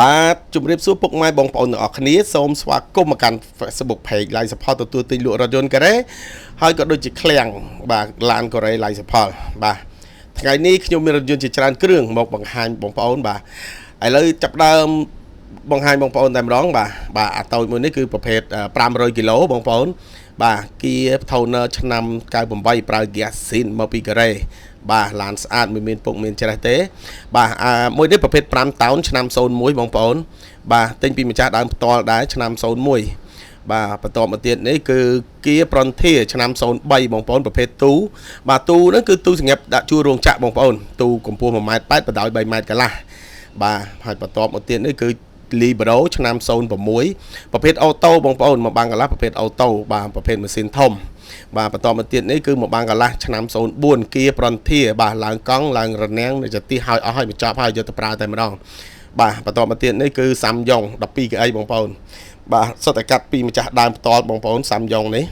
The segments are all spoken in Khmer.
បាទជំរាបសួរពុកម៉ែបងប្អូនទាំងអស់គ្នាសូមស្វាគមន៍មកកាន់ Facebook Page Live Support ទទួលទិញលក់រថយន្តកូរ៉េហើយក៏ដូចជាឃ្លាំងបាទឡានកូរ៉េ Live Support បាទថ្ងៃនេះខ្ញុំមានរថយន្តជាច្រើនគ្រឿងមកបង្ហាញបងប្អូនបាទឥឡូវចាប់ដើមបង្ហាញបងប្អូនតែម្ដងបាទអាតូចមួយនេះគឺប្រភេទ500គីឡូបងប្អូនបាទ Kia Toner ឆ្នាំ98ប្រើ Gasoline មកពីកូរ៉េបាទឡានស្អាតមិនមានពុកមានច្រេះទេបាទមួយនេះប្រភេទ5តោនឆ្នាំ01បងប្អូនបាទទិញពីម្ចាស់ដើមផ្ទាល់ដែរឆ្នាំ01បាទបន្តមកទៀតនេះគឺ Kia Frontier ឆ្នាំ03បងប្អូនប្រភេទទូបាទទូហ្នឹងគឺទូសម្រាប់ដាក់ជួររោងចក្របងប្អូនទូកម្ពស់ 1.8 ម៉ែត្របណ្ដោយ3ម៉ែត្រកន្លះបាទហើយបន្តមកទៀតនេះគឺLibero ឆ្នាំ06ប្រភេទអូតូបងប្អូនមកបាំងកន្លះប្រភេទអូតូបាទប្រភេទម៉ាស៊ីនធំបាទបន្តមកទៀតនេះគឺមកបាំងកន្លះឆ្នាំ04 Kia Frontier បាទឡើងកង់ឡើងរនាំងនៅចទីឲ្យអស់ឲ្យបញ្ចប់ហើយយកទៅប្រើតែម្ដងបាទបន្តមកទៀតនេះគឺ Samyong 12 kg បងប្អូនបាទសុទ្ធតែកាត់ពីម្ចាស់ដើមផ្ទាល់បងប្អូន Samyong នេះ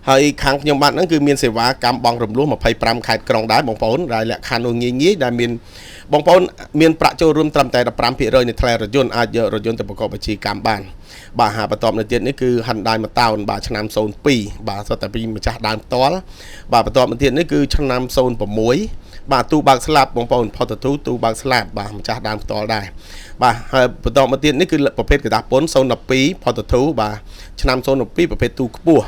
ហើយខាងខ្ញុំបាទហ្នឹងគឺមានសេវាកម្មបង់រំលោះ25ខេត្តក្រុងដែរបងប្អូនដែលលក្ខខណ្ឌងាយដែលមានបងប្អូនមានប្រាក់ចូលរួមត្រឹមតែ 15% នៃថ្លៃរថយន្តអាចយករថយន្តទៅប្រកបអាជីវកម្មបានបាទហើយបន្តមកទៀតនេះគឺ Hyundai Mataun បាទឆ្នាំ02បាទសុទ្ធតែពីម្ចាស់ដើមផ្ទាល់បាទបន្តមកទៀតនេះគឺឆ្នាំ06បាទទូបើកស្លាប់បងប្អូនផុតទូបើកស្លាប់បាទម្ចាស់ដើមផ្ទាល់ដែរបាទហើយបន្តមកទៀតនេះគឺប្រភេទกระดาษពន្ធ012ផុតទូបាទឆ្នាំ02ប្រភេទទូខ្ពស់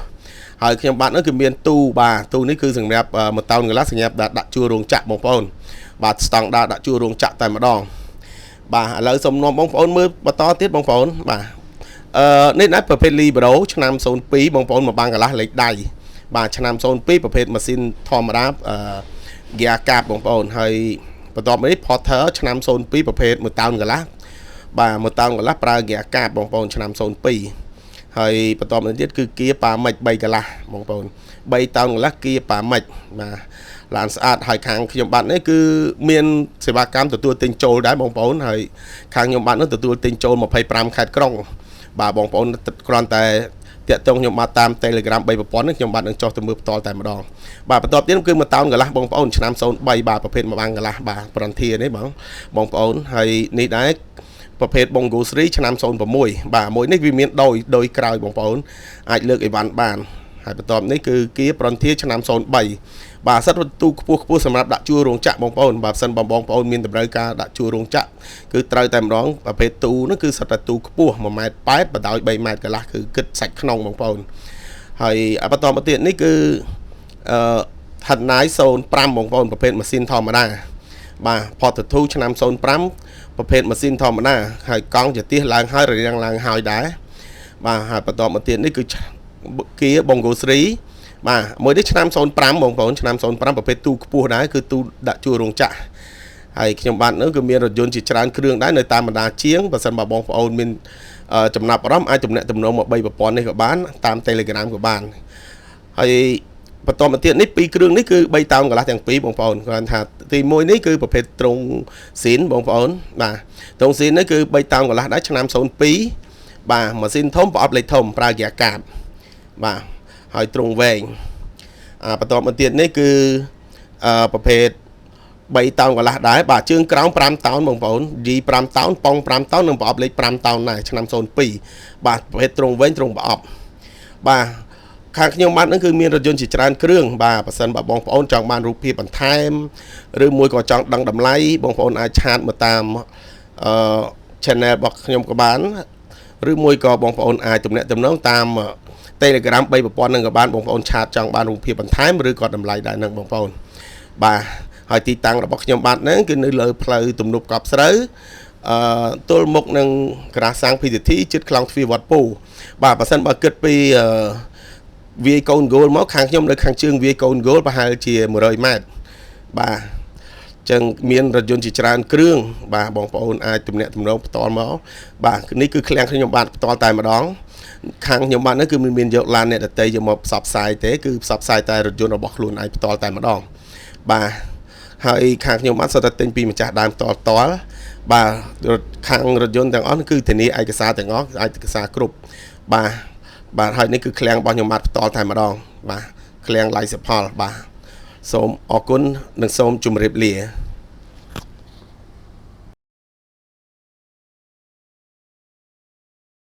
ហើយខ្ញុំបាទនោះគឺមានទូបាទទូនេះគឺសម្រាប់1តោនកន្លះសម្រាប់ដាក់ជួររោងចក្របងប្អូនបាទស្តង់ដារដាក់ជួររោងចក្រតែម្ដងបាទឥឡូវសូមនាំបងប្អូនមើលបន្តទៀតបងប្អូនបាទនេះដែរប្រភេទ Libero ឆ្នាំ02បងប្អូនមកបាំងកន្លះលេខដៃបាទឆ្នាំ02ប្រភេទម៉ាស៊ីនធម្មតាGear Cab បងប្អូនហើយបន្តមកនេះ Porter ឆ្នាំ02ប្រភេទ1តោនកន្លះបាទ1តោនកន្លះប្រើ Gear Cab បងប្អូនឆ្នាំ02ហើយបន្តមកទៀតគឺ Kia Paramic 3កន្លះបងប្អូន3តោនកន្លះ Kia Paramic បាទឡានស្អាតហើយខាងខ្ញុំបាទនេះគឺមានសេវាកម្មទទួលទិញចូលដែរបងប្អូនហើយខាងខ្ញុំបាទនោះទទួលទិញចូល25ខេត្តក្រុងបាទបងប្អូនគ្រាន់តែតាក់ទងខ្ញុំបាទតាម Telegram 3ប្រព័ន្ធនេះខ្ញុំបាទនឹងចុះទៅមើលផ្ទាល់តែម្ដងបាទបន្តទៀតគឺ1តោនកន្លះបងប្អូនឆ្នាំ03បាទប្រភេទមួយបាំងកន្លះបាទ Frontier នេះបងប្អូនហើយនេះដែរប្រភេទ Bongo Sri ឆ្នាំ06បាទមួយនេះវាមានដោយក្រោយបងប្អូនអាចលើកអីវ៉ាន់បានហើយបន្ទាប់នេះគឺ Kia Frontier ឆ្នាំ03បាទសិតទូខ្ពស់សម្រាប់ដាក់ជួររោងចក្របងប្អូនបាទសិនបងប្អូនមានតម្រូវការដាក់ជួររោងចក្រគឺត្រូវតែម្ដងប្រភេទទូនោះគឺសិតតែទូខ្ពស់ 1.8 ម៉ែត្របណ្ដោយ3ម៉ែត្រកន្លះគឺគិតសាច់ក្នុងបងប្អូនហើយបន្តមកទៀតនេះគឺHyundai 05បងប្អូនប្រភេទម៉ាស៊ីនធម្មតាបាទ Porter ឆ្នាំ05ប្រភេទម៉ាស៊ីនធម្មតាហើយកង់ចទាសឡើងហើយរាងឡើងហើយដែរបាទហើយបន្តមកទៀតនេះគឺ Kia Bongo Sri បាទមួយនេះឆ្នាំ05បងប្អូនឆ្នាំ05ប្រភេទទូខ្ពស់ដែរគឺទូដាក់ជួររោងចក្រហើយខ្ញុំបាទនោះគឺមានរថយន្តជាច្រើនគ្រឿងដែរនៅតាមបណ្ដាជាងបើសិនបើបងប្អូនមានចំណាប់អារម្មណ៍អាចទំនាក់ទំនងមក3ប្រព័ន្ធនេះក៏បានតាម Telegram ក៏បានហើយបន្តមកទៀតនេះ2គ្រឿងនេះគឺ3តោនកន្លះទាំងពីរបងប្អូនគាត់ថាទី1នេះគឺប្រភេទត្រង់ស៊ីនបងប្អូនបាទត្រង់ស៊ីននេះគឺ3តោនកន្លះដែរឆ្នាំ02បាទម៉ាស៊ីនធំប្រអប់លេខធំប្រើ Gear Cab បាទហើយត្រង់វែងបន្តមកទៀតនេះគឺប្រភេទ3តោនកន្លះដែរបាទជើងក្រោម5តោនបងប្អូន G 5តោនប៉ង5តោននិងប្រអប់លេខ5តោនដែរឆ្នាំ02បាទប្រភេទត្រង់វែងត្រង់ប្រអប់បាទខាងខ្ញុំបាទហ្នឹងគឺមានរថយន្តជាច្រើនគ្រឿងបាទបើសិនបើបងប្អូនចង់បានរូបភាពបន្ថែមឬមួយក៏ចង់ដឹងតម្លៃបងប្អូនអាចឆាតមកតាមchannel របស់ខ្ញុំក៏បានឬមួយក៏បងប្អូនអាចទំនាក់ទំនងតាម Telegram 3ប្រព័ន្ធហ្នឹងក៏បានបងប្អូនឆាតចង់បានរូបភាពបន្ថែមឬក៏តម្លៃដែរហ្នឹងបងប្អូនបាទហើយទីតាំងរបស់ខ្ញុំបាទហ្នឹងគឺនៅលើផ្លូវទំនប់កប់ស្រូវទល់មុខនឹងក្រាសាំង PTT ជិតខ្លងទ្វារវត្តពូបាទបើសិនបើគិតពីវាយកូនហ្គោលមកខាងខ្ញុំនៅខាងជើងវាយកូនហ្គោលប្រហែលជា100ម៉ែត្របាទចឹងមានរថយន្តជាច្រើនគ្រឿងបាទបងប្អូនអាចទំនាក់ទំនងផ្ទាល់មកបាទនេះគឺឃ្លាំងខ្ញុំបាទផ្ទាល់តែម្ដងខាងខ្ញុំបាទនេះគឺមានយកឡានអ្នកដតីយកមកផ្សព្វផ្សាយទេគឺផ្សព្វផ្សាយតែរថយន្តរបស់ខ្លួនឯងផ្ទាល់តែម្ដងបាទហើយខាងខ្ញុំបាទសុទ្ធតែទិញពីម្ចាស់ដើមផ្ទាល់បាទខាងរថយន្តទាំងអស់គឺធានាឯកសារទាំងអស់ឯកសារគ្រប់បាទហើយនេះគឺឃ្លាំងរបស់ខ្ញុំបាទផ្ទាល់តែម្ដងបាទឃ្លាំង Live Support បាទសូមអរគុណនិងសូមជម្រាបលា